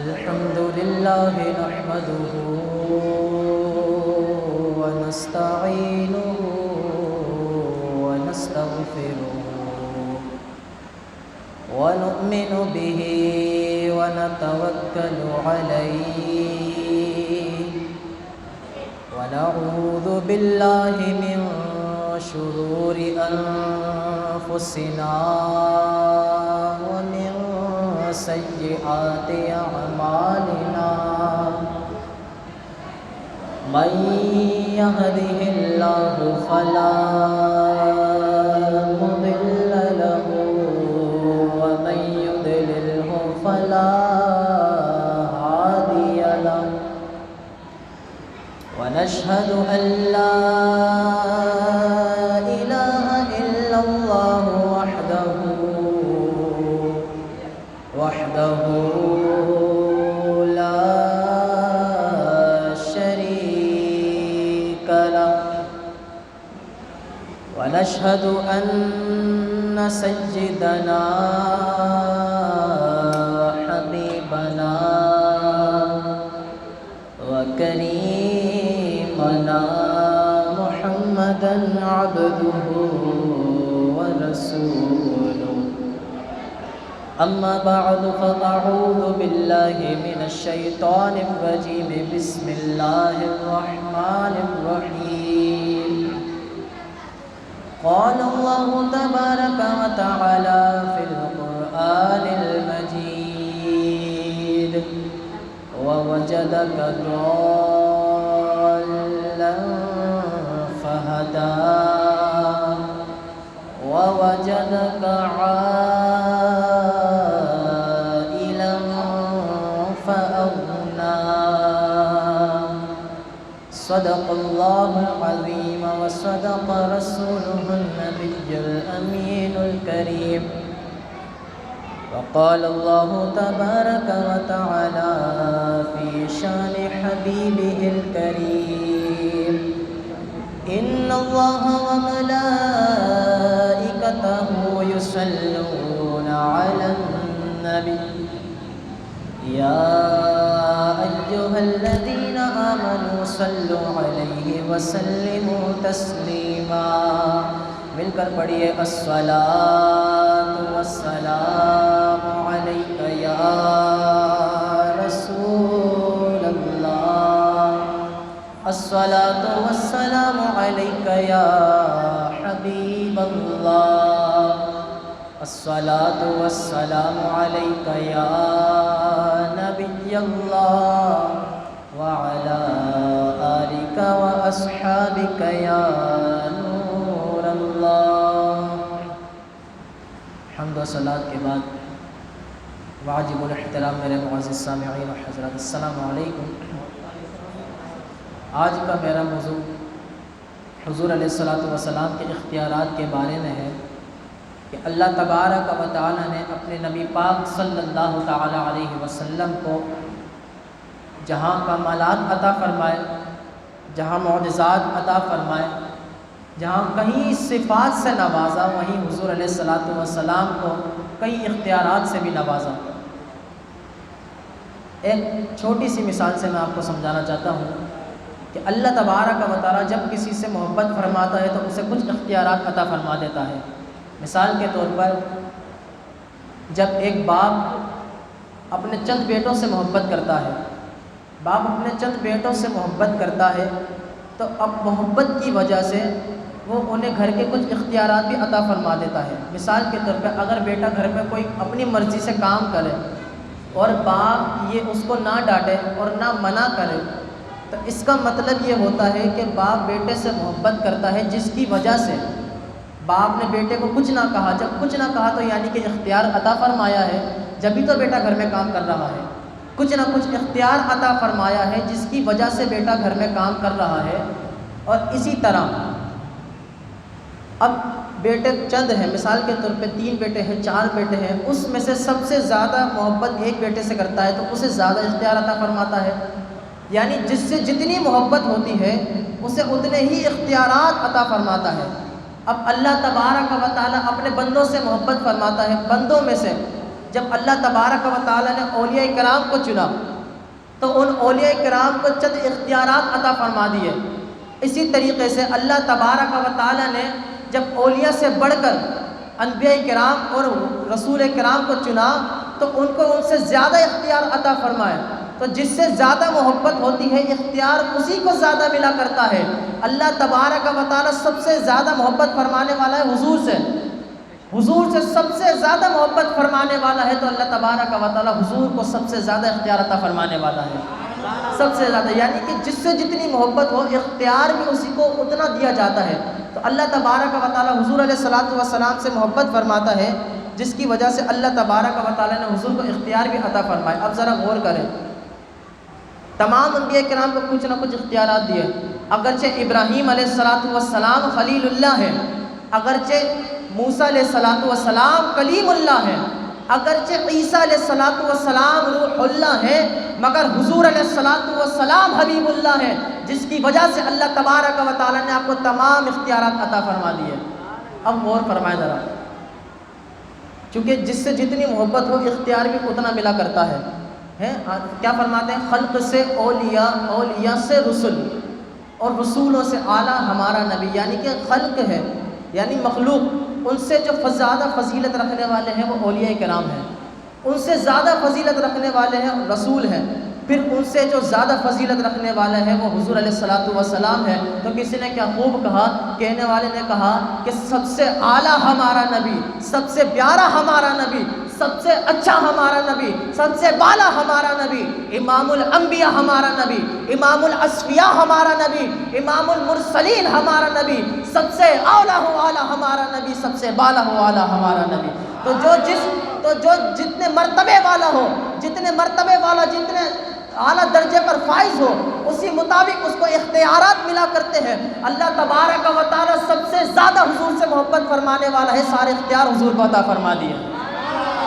الحمد لله نحمده ونستعينه ونستغفره ونؤمن به ونتوكل عليه ونعوذ بالله من شرور أنفسنا ومن سيئات أعمالنا من يهده الله فلا مضل له ومن يضلله فلا هادي له ونشهد أن لا إله إلا الله وحده لا شريك له ونشهد أن سيدنا حبيبنا وكريمنا محمدا عبده ورسوله أما بعد فأعوذ بالله من الشيطان الرجيم بسم الله الرحمن الرحيم قال الله تبارك وتعالى في القرآن المجيد ووجدك ضالا فهدى ووجدك عائلا فأغنى صدق الله العظيم وصدق رسوله النبي الأمين الكريم وقال الله تبارك وتعالى في شان حبيبه الكريم إن الله وملائكته يصلون على النبي يا أيها الذين آمنوا صلوا عليه وسلموا تسليما مل کر پڑھیے الصلاۃ والسلام علیک یا رسول اللہ الصلاۃ والسلام علیک یا حبیب اللہ الصلاۃ والسلام علیک یا نبی اللہ وعلی آلک واصحابک یا نور اللہ۔ حمد و صلات کے بعد واجب الاحترام میرے معزز سامعین و حضرات، السلام علیکم۔ آج کا میرا موضوع حضور علیہ الصلاۃ والسلام کے اختیارات کے بارے میں ہے کہ اللہ تبارک و تعالی نے اپنے نبی پاک صلی اللہ تعالی علیہ وسلم کو جہاں کمالات عطا فرمائے، جہاں معجزات عطا فرمائے، جہاں کہیں صفات سے نوازا، وہیں حضور علیہ الصلاۃ والسلام کو کئی اختیارات سے بھی نوازا۔ ایک چھوٹی سی مثال سے میں آپ کو سمجھانا چاہتا ہوں کہ اللہ تبارک و تعالی جب کسی سے محبت فرماتا ہے تو اسے کچھ اختیارات عطا فرما دیتا ہے۔ مثال کے طور پر جب ایک باپ اپنے چند بیٹوں سے محبت کرتا ہے، باپ اپنے چند بیٹوں سے محبت کرتا ہے تو اب محبت کی وجہ سے وہ انہیں گھر کے کچھ اختیارات بھی عطا فرما دیتا ہے۔ مثال کے طور پر اگر بیٹا گھر میں کوئی اپنی مرضی سے کام کرے اور باپ یہ اس کو نہ ڈانٹے اور نہ منع کرے تو اس کا مطلب یہ ہوتا ہے کہ باپ بیٹے سے محبت کرتا ہے، جس کی وجہ سے باپ نے بیٹے کو کچھ نہ کہا۔ جب کچھ نہ کہا تو یعنی کہ اختیار عطا فرمایا ہے، جبھی تو بیٹا گھر میں کام کر رہا ہے۔ کچھ نہ کچھ اختیار عطا فرمایا ہے جس کی وجہ سے بیٹا گھر میں کام کر رہا ہے۔ اور اسی طرح اب بیٹے چند ہیں، مثال کے طور پہ 3 بیٹے ہیں، 4 بیٹے ہیں، اس میں سے سب سے زیادہ محبت ایک بیٹے سے کرتا ہے تو اسے زیادہ اختیار عطا فرماتا ہے۔ یعنی جس سے جتنی محبت ہوتی ہے اسے اتنے ہی اختیارات عطا فرماتا ہے۔ اب اللہ تبارک و تعالی اپنے بندوں سے محبت فرماتا ہے، بندوں میں سے جب اللہ تبارک و تعالیٰ نے اولیاء کرام کو چنا تو ان اولیاء کرام کو چند اختیارات عطا فرما دیے۔ اسی طریقے سے اللہ تبارک و تعالیٰ نے جب اولیاء سے بڑھ کر انبیاء کرام اور رسول کرام کو چنا تو ان کو ان سے زیادہ اختیار عطا فرمائے۔ تو جس سے زیادہ محبت ہوتی ہے اختیار اسی کو زیادہ ملا کرتا ہے۔ اللہ تبارک و تعالیٰ سب سے زیادہ محبت فرمانے والا ہے حضور سے، حضور سے سب سے زیادہ محبت فرمانے والا ہے، تو اللہ تبارک و تعالیٰ حضور کو سب سے زیادہ اختیار عطا فرمانے والا ہے، سب سے زیادہ، یعنی کہ جس سے جتنی محبت ہو اختیار بھی اسی کو اتنا دیا جاتا ہے۔ تو اللہ تبارک و تعالیٰ حضور علیہ الصلوۃ والسلام سے محبت فرماتا ہے، جس کی وجہ سے اللہ تبارک و تعالیٰ نے حضور کو اختیار بھی عطا فرمائے۔ اب ذرا غور کریں، تمام انبیاء کرام کو کچھ نہ کچھ اختیارات دیے، اگرچہ ابراہیم علیہ السلام خلیل اللہ ہے، اگرچہ موسیٰ علیہ السلام کلیم اللہ ہے، اگرچہ عیسیٰ علیہ السلام روح اللہ ہے، مگر حضور علیہ السلام حبیب اللہ ہے، جس کی وجہ سے اللہ تبارک و تعالیٰ نے آپ کو تمام اختیارات عطا فرما دیے۔ اب غور فرمائے ذرا، چونکہ جس سے جتنی محبت ہو اختیار بھی اتنا ملا کرتا ہے۔ کیا فرماتے ہیں؟ خلق سے اولیاء، اولیاء سے رسول، اور رسولوں سے اعلیٰ ہمارا نبی، یعنی کہ خلق ہے یعنی مخلوق، ان سے جو زیادہ فضیلت رکھنے والے ہیں وہ اولیاء کرام ہیں، ان سے زیادہ فضیلت رکھنے والے ہیں رسول ہیں، پھر ان سے جو زیادہ فضیلت رکھنے والے ہیں وہ حضور علیہ السلام ہے۔ تو کسی نے کیا خوب کہا، کہنے والے نے کہا کہ سب سے اعلیٰ ہمارا نبی، سب سے پیارا ہمارا نبی، سب سے اچھا ہمارا نبی، سب سے بالا ہمارا نبی، امام الانبیاء ہمارا نبی، امام الاصفیاء ہمارا نبی، امام المرسلین ہمارا نبی، سب سے اعلیٰ و اعلیٰ ہمارا نبی، سب سے بالا و اعلیٰ ہمارا نبی۔ تو جو جتنے مرتبے والا ہو، جتنے مرتبے والا، جتنے اعلیٰ درجے پر فائز ہو، اسی مطابق اس کو اختیارات ملا کرتے ہیں۔ اللہ تبارک و تعالیٰ سب سے زیادہ حضور سے محبت فرمانے والا ہے، سارے اختیار حضور کو عطا فرما دیے،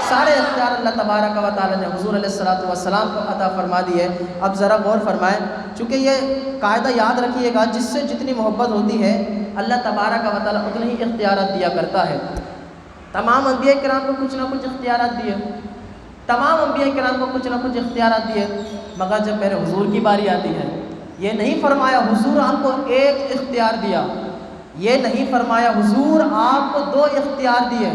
سارے اختیار اللہ تبارک و تعالیٰ نے حضور علیہ السلام کو عطا فرما دیے۔ اب ذرا غور فرمائیں، چونکہ یہ قاعدہ یاد رکھیے گا، جس سے جتنی محبت ہوتی ہے اللہ تبارک و تعالیٰ اتنے ہی اختیارات دیا کرتا ہے۔ تمام انبیاء کرام کو کچھ نہ کچھ اختیارات دیے، تمام انبیاء کرام کو کچھ نہ کچھ اختیارات دیے، مگر جب میرے حضور کی باری آتی ہے، یہ نہیں فرمایا حضور آپ کو ایک اختیار دیا، یہ نہیں فرمایا حضور آپ کو 2 اختیار دیے،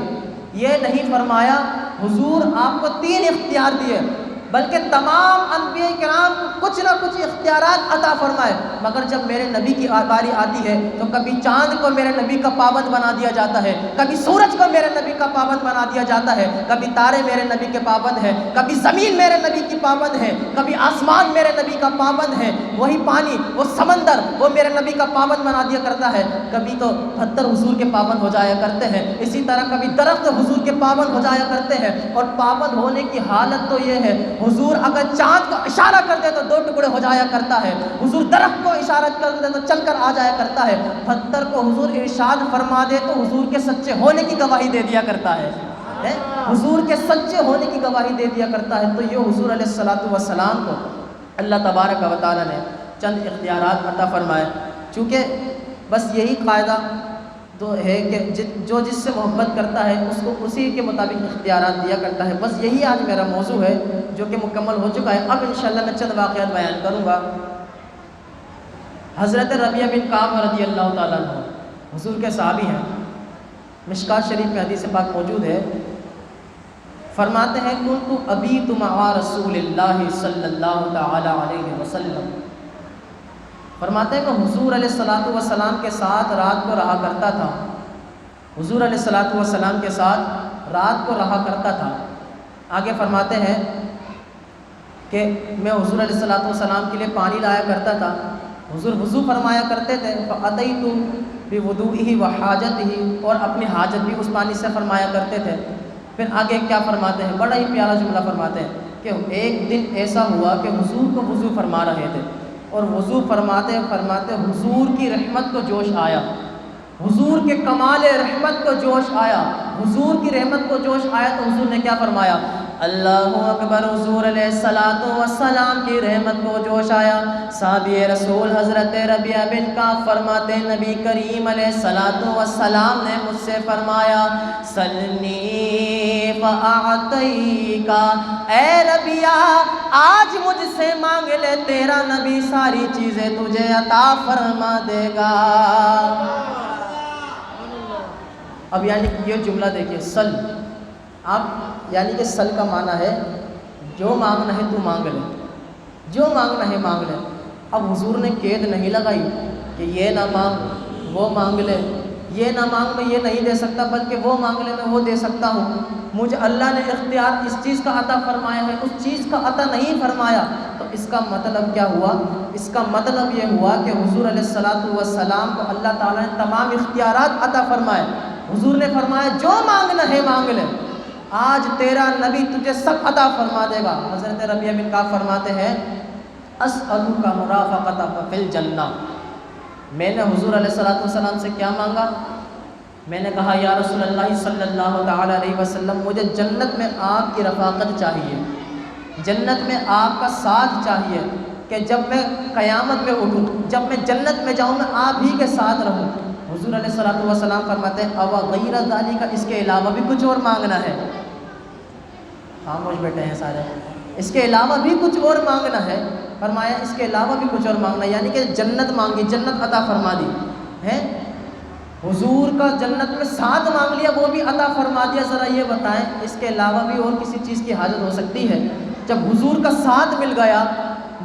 یہ نہیں فرمایا حضور آپ کو 3 اختیار دیے، بلکہ تمام انبیاء کرام کو کچھ نہ کچھ اختیارات عطا فرمائے۔ مگر جب میرے نبی کی باری آتی ہے تو کبھی چاند کو میرے نبی کا پابند بنا دیا جاتا ہے، کبھی سورج کو میرے نبی کا پابند بنا دیا جاتا ہے، کبھی تارے میرے نبی کے پابند ہیں، کبھی زمین میرے نبی کی پابند ہے، کبھی آسمان میرے نبی کا پابند ہے، وہی پانی، وہ سمندر، وہ میرے نبی کا پابند بنا دیا کرتا ہے، کبھی تو پتھر حضور کے پابند ہو جایا کرتے ہیں، اسی طرح کبھی درخت حضور کے پابند ہو جایا کرتے ہیں۔ اور پابند ہونے کی حالت تو یہ ہے، حضور اگر چاند کو اشارہ کر دے تو 2 ٹکڑے ہو جایا کرتا ہے، حضور درخت کو اشارہ کر دے تو چل کر آ جایا کرتا ہے، پتھر کو حضور ارشاد فرما دے تو حضور کے سچے ہونے کی گواہی دے دیا کرتا ہے، حضور کے سچے ہونے کی گواہی دے دیا کرتا ہے۔ تو یہ حضور علیہ السلام کو اللہ تبارک و تعالیٰ نے چند اختیارات عطا فرمائے، چونکہ بس یہی قاعدہ تو ہے کہ جو جس سے محبت کرتا ہے اس کو اسی کے مطابق اختیارات دیا کرتا ہے۔ بس یہی آج میرا موضوع ہے جو کہ مکمل ہو چکا ہے۔ اب انشاءاللہ میں چند واقعات بیان کروں گا۔ حضرت ربیعہ بن کعب رضی اللہ تعالیٰ عنہ حضور کے صحابی ہیں، مشکات شریف میں حدیث پاک موجود ہے، فرماتے ہیں کنت ابیت مع رسول اللہ صلی اللہ تعالی علیہ وسلم، فرماتے ہیں کہ حضور علیہ السلام کے ساتھ رات کو رہا کرتا تھا، حضور علیہ السلام کے ساتھ رات کو رہا کرتا تھا۔ آگے فرماتے ہیں کہ میں حضور علیہ السلام کے لیے پانی لایا کرتا تھا، حضور وضو فرمایا کرتے تھے، فأتیت بوضوئہ وحاجتہ، اور اپنی حاجت بھی اس پانی سے فرمایا کرتے تھے۔ پھر آگے کیا فرماتے ہیں، بڑا ہی پیارا جملہ فرماتے ہیں کہ ایک دن ایسا ہوا کہ حضور کو وضو فرما رہے تھے، اور وضو فرماتے فرماتے حضور کی رحمت کو جوش آیا، حضور کے کمال رحمت کو جوش آیا، حضور کی رحمت کو جوش آیا تو حضور نے کیا فرمایا، اللہ اکبر، حضور علیہ السلام کی رحمت کو جوش آیا۔ صحابی رسول حضرت ربیعہ بن کعب فرماتے نبی کریم علیہ السلام نے مجھ سے فرمایا سلنی فأعطيك، اے ربیا آج مجھ سے مانگ لے، تیرا نبی ساری چیزیں تجھے عطا فرما دے گا۔ اب یعنی کہ یہ جملہ دیکھیے، سل، آپ یعنی کہ سل کا معنی ہے جو مانگنا ہے تو مانگ لے، جو مانگنا ہے مانگ لے۔ اب حضور نے قید نہیں لگائی کہ یہ نہ مانگ وہ مانگ لے، یہ نہ مانگ میں یہ نہیں دے سکتا، بلکہ وہ مانگ لے میں وہ دے سکتا ہوں۔ مجھے اللہ نے اختیار اس چیز کا عطا فرمایا ہے، اس چیز کا عطا نہیں فرمایا، تو اس کا مطلب کیا ہوا؟ اس کا مطلب یہ ہوا کہ حضور علیہ الصلاۃ والسلام کو اللہ تعالیٰ نے تمام اختیارات عطا فرمائے۔ حضور نے فرمایا جو مانگنا ہے مانگ لے، آج تیرا نبی تجھے سب عطا فرما دے گا۔ حضرت ربیعہ بن کعب فرماتے ہیں اسألک مرافقتک فی الجنہ، میں نے حضور علیہ الصلاۃ والسلام سے کیا مانگا؟ میں نے کہا یا رسول اللہ صلی اللہ تعالیٰ علیہ وسلم، مجھے جنت میں آپ کی رفاقت چاہیے، جنت میں آپ کا ساتھ چاہیے، کہ جب میں قیامت میں اٹھوں، جب میں جنت میں جاؤں، میں آپ ہی کے ساتھ رہوں۔ حضور علیہ الصلاۃ والسلام فرماتے ہیں او غیر ذالک، اس کے علاوہ بھی کچھ اور مانگنا ہے؟ خاموش بیٹھے ہیں سارے، اس کے علاوہ بھی کچھ اور مانگنا ہے؟ فرمایا اس کے علاوہ بھی کچھ اور مانگنا ہے، یعنی کہ جنت مانگی، جنت عطا فرما دی ہے۔ حضور کا جنت میں ساتھ مانگ لیا، وہ بھی عطا فرما دیا۔ ذرا یہ بتائیں اس کے علاوہ بھی اور کسی چیز کی حاجت ہو سکتی ہے؟ جب حضور کا ساتھ مل گیا،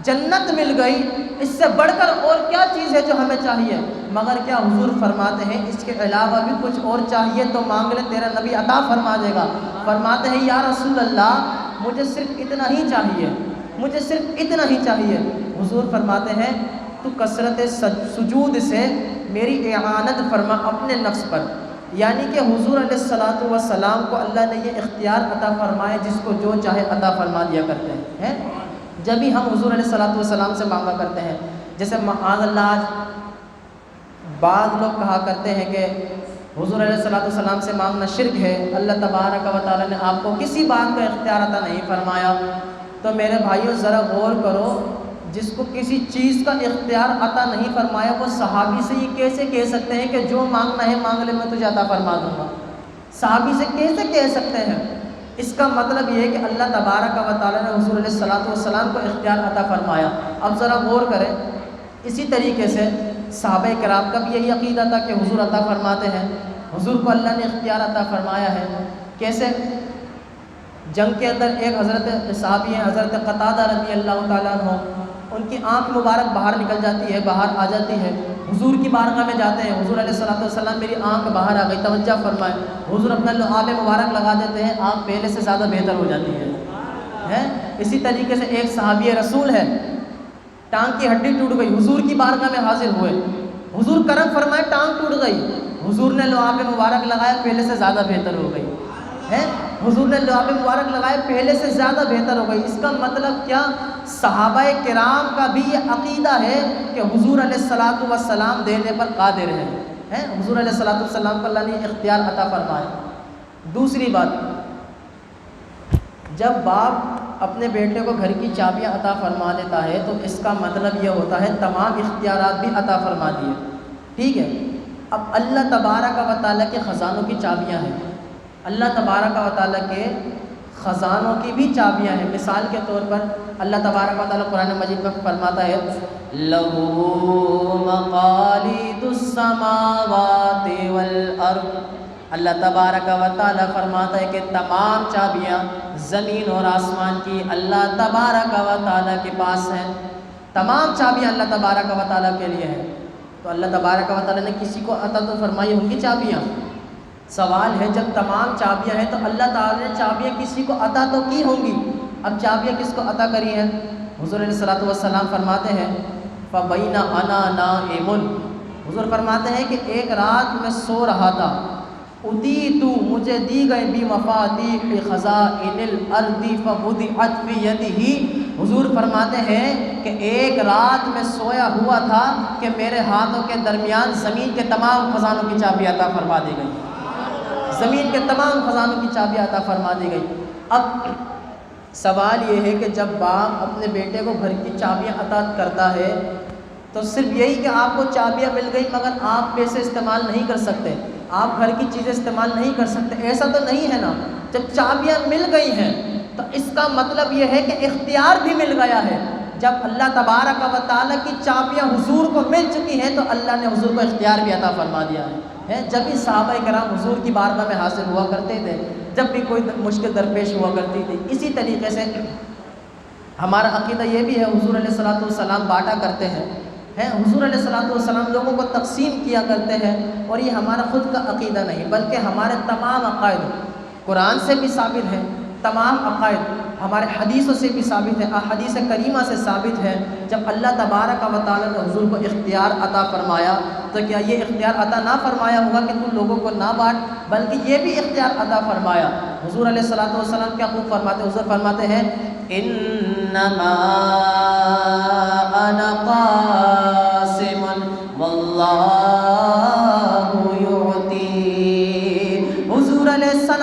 جنت مل گئی، اس سے بڑھ کر اور کیا چیز ہے جو ہمیں چاہیے؟ مگر کیا حضور فرماتے ہیں اس کے علاوہ بھی کچھ اور چاہیے تو مانگ لے، تیرا نبی عطا فرما دے گا۔ فرماتے ہیں یا رسول اللہ مجھے صرف اتنا ہی چاہیے، مجھے صرف اتنا ہی چاہیے۔ حضور فرماتے ہیں تو کثرت سجود سے میری اعانت فرما اپنے نفس پر، یعنی کہ حضور علیہ الصلاۃ والسلام کو اللہ نے یہ اختیار عطا فرمائے، جس کو جو چاہے عطا فرما دیا کرتے ہیں۔ جب بھی ہم حضور علیہ الصلاۃ والسلام سے مانگا کرتے ہیں، جیسے معاذ اللہ آج بعض لوگ کہا کرتے ہیں کہ حضور علیہ الصلاۃ والسلام سے مانگنا شرک ہے، اللہ تبارک و تعالیٰ نے آپ کو کسی بات کا اختیار عطا نہیں فرمایا۔ تو میرے بھائیوں ذرا غور کرو، جس کو کسی چیز کا اختیار عطا نہیں فرمایا، وہ صحابی سے یہ کیسے کہہ سکتے ہیں کہ جو مانگنا ہے مانگ لے میں تجھے عطا فرما دوں گا؟ صحابی سے کیسے کہہ سکتے ہیں؟ اس کا مطلب یہ ہے کہ اللہ تبارک و تعالیٰ نے حضور علیہ الصلاۃ والسلام کو اختیار عطا فرمایا۔ اب ذرا غور کریں، اسی طریقے سے صحابہ کرام کا بھی یہی عقیدہ تھا کہ حضور عطا فرماتے ہیں، حضور کو اللہ نے اختیار عطا فرمایا ہے۔ کیسے؟ جنگ کے اندر ایک حضرت صحابی ہیں حضرت قتادہ رضی اللہ تعالیٰ عنہ، ان کی آنکھ مبارک باہر نکل جاتی ہے، باہر آ جاتی ہے، حضور کی بارگاہ میں جاتے ہیں، حضور علیہ الصلاۃ والسلام میری آنکھ باہر آ گئی، توجہ فرمائے، حضور اپنا لعاب مبارک لگا دیتے ہیں، آنکھ پہلے سے زیادہ بہتر ہو جاتی ہے۔ اسی طریقے سے ایک صحابی رسول ہے، ٹانگ کی ہڈی ٹوٹ گئی، حضور کی بارگاہ میں حاضر ہوئے، حضور کرم فرمائے، ٹانگ ٹوٹ گئی، حضور نے لعاب مبارک لگایا، پہلے سے زیادہ بہتر ہو گئی ہے، حضور نے لعاب مبارک لگائے، پہلے سے زیادہ بہتر ہو گئی۔ اس کا مطلب کیا؟ صحابہ کرام کا بھی یہ عقیدہ ہے کہ حضور علیہ الصلاۃ والسلام دینے پر قادر ہے، حضور علیہ الصلاۃ والسلام کو اللہ نے اختیار عطا فرمایا۔ دوسری بات، جب باپ اپنے بیٹے کو گھر کی چابیاں عطا فرما دیتا ہے تو اس کا مطلب یہ ہوتا ہے تمام اختیارات بھی عطا فرما دیے، ٹھیک ہے؟ اب اللہ تبارک و تعالیٰ کے خزانوں کی چابیاں ہیں، اللہ تبارک و تعالیٰ کے خزانوں کی بھی چابیاں ہیں۔ مثال کے طور پر اللہ تبارک و تعالیٰ قرآن مجید میں فرماتا ہے لَهُ مَقَالِيدُ السَّمَاوَاتِ وَالْأَرْضِ، اللہ تبارک و تعالیٰ فرماتا ہے کہ تمام چابیاں زمین اور آسمان کی اللہ تبارک و تعالیٰ کے پاس ہیں، تمام چابیاں اللہ تبارک و تعالیٰ کے لیے ہیں۔ تو اللہ تبارک و تعالیٰ نے کسی کو عطا تو فرمائی ہوں گی چابیاں، سوال ہے جب تمام چابیاں ہیں تو اللہ تعالیٰ نے چابیاں کسی کو عطا تو کی ہوں گی، اب چابیاں کس کو عطا کری ہیں؟ حضور علیہ الصلاۃ والسلام فرماتے ہیں فَبَيْنَ أَنَا نَائِمٌ، حضور فرماتے ہیں کہ ایک رات میں سو رہا تھا، اُتِیتُ، مجھے دی گئی بِمَفَاتِیحِ خَزَائِنِ الْأَرْضِ فَوُضِعَتْ فِی یَدِهِ، حضور فرماتے ہیں کہ ایک رات میں سویا ہوا تھا کہ میرے ہاتھوں کے درمیان زمین کے تمام خزانوں کی چابی عطا فرما دی گئی، زمین کے تمام خزانوں کی چابی عطا فرما دی گئی۔ اب سوال یہ ہے کہ جب باپ اپنے بیٹے کو گھر کی چابیاں عطا کرتا ہے تو صرف یہی کہ آپ کو چابیاں مل گئی مگر آپ پیسے استعمال نہیں کر سکتے، آپ گھر کی چیزیں استعمال نہیں کر سکتے، ایسا تو نہیں ہے نا؟ جب چابیاں مل گئی ہیں تو اس کا مطلب یہ ہے کہ اختیار بھی مل گیا ہے۔ جب اللہ تبارک و تعالیٰ کی چابیاں حضور کو مل چکی ہیں تو اللہ نے حضور کو اختیار بھی عطا فرما دیا ہے۔ جب بھی صحابہ کرام حضور کی بارگاہ میں حاضر ہوا کرتے تھے، جب بھی کوئی مشکل درپیش ہوا کرتی تھی، اسی طریقے سے ہمارا عقیدہ یہ بھی ہے، حضور علیہ الصلوۃ والسلام بانٹا کرتے ہیں، حضور علیہ الصلوۃ والسلام لوگوں کو تقسیم کیا کرتے ہیں، اور یہ ہمارا خود کا عقیدہ نہیں بلکہ ہمارے تمام عقائد قرآن سے بھی ثابت ہیں، تمام عقائد ہمارے حدیثوں سے بھی ثابت ہے، احادیث کریمہ سے ثابت ہے۔ جب اللہ تبارک و تعالیٰ نے حضور کو اختیار عطا فرمایا تو کیا یہ اختیار عطا نہ فرمایا ہوگا کہ تم لوگوں کو نہ بانٹ، بلکہ یہ بھی اختیار عطا فرمایا۔ حضور علیہ الصلوۃ والسلام کیا خوب فرماتے ہیں، حضور فرماتے ہیں انما انا قاسم واللہ یعطی۔ حضور علیہ السلام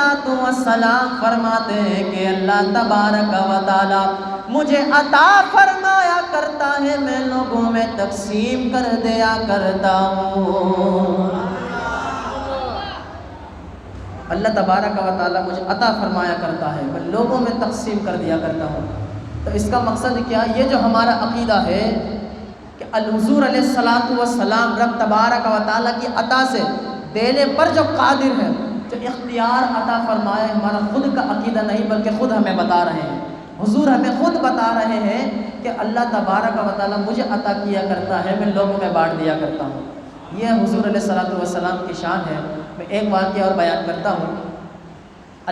فرماتے ہیں کہ اللہ تبارک و تعالی مجھے عطا فرمایا کرتا ہے، میں لوگوں میں تقسیم کر دیا کرتا ہوں۔ اللہ تبارک و تعالیٰ مجھے عطا فرمایا کرتا ہے، میں لوگوں میں تقسیم کر دیا کرتا ہوں۔ تو اس کا مقصد کیا؟ یہ جو ہمارا عقیدہ ہے کہ الحضور علیہ الصلوۃ والسلام رب تبارک و تعالیٰ کی عطا سے دینے پر جو قادر ہے، جو اختیار عطا فرمائے، ہمارا خود کا عقیدہ نہیں بلکہ خود ہمیں بتا رہے ہیں، حضور ہمیں خود بتا رہے ہیں کہ اللہ تبارک و تعالیٰ مجھے عطا کیا کرتا ہے، میں لوگوں میں بانٹ دیا کرتا ہوں۔ یہ حضور علیہ الصلوۃ والسلام کی شان ہے۔ میں ایک واقعہ اور بیان کرتا ہوں۔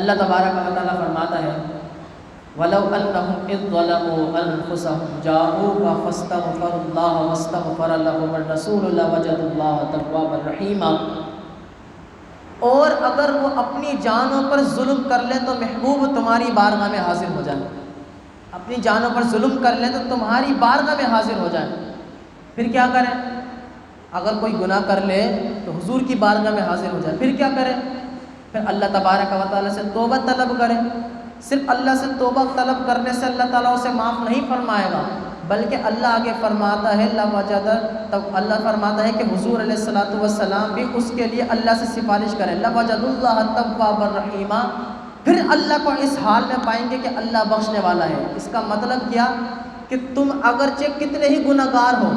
اللہ تبارک و تعالیٰ فرماتا ہے وَلَوْ أَنَّهُمْ إِذْ ظَلَمُوا أَنفُسَهُمْ جَاءُوكَ فَاسْتَغْفَرُوا اللَّهَ وَاسْتَغْفَرَ لَهُمُ الرَّسُولُ لَوَجَدُوا اللَّهَ تَوَّابًا رَحِيمًا۔ اور اگر وہ اپنی جانوں پر ظلم کر لیں تو محبوب تمہاری بارگاہ میں حاضر ہو جائیں، اپنی جانوں پر ظلم کر لیں تو تمہاری بارگاہ میں حاضر ہو جائیں، پھر کیا کریں؟ اگر کوئی گناہ کر لے تو حضور کی بارگاہ میں حاضر ہو جائے، پھر کیا کریں؟ پھر اللہ تبارک و تعالیٰ سے توبہ طلب کریں۔ صرف اللہ سے توبہ طلب کرنے سے اللہ تعالیٰ اسے معاف نہیں فرمائے گا، بلکہ اللہ آگے فرماتا ہے تب اللہ فرماتا ہے کہ حضور علیہ الصلوۃ والسلام بھی اس کے لیے اللہ سے سفارش کریں، لَوَجَدُوا اللَّهَ تَوَّابًا رَحِيمًا۔ پھر اللہ کو اس حال میں پائیں گے کہ اللہ بخشنے والا ہے۔ اس کا مطلب کیا کہ تم اگرچہ کتنے ہی گناہ گار ہو،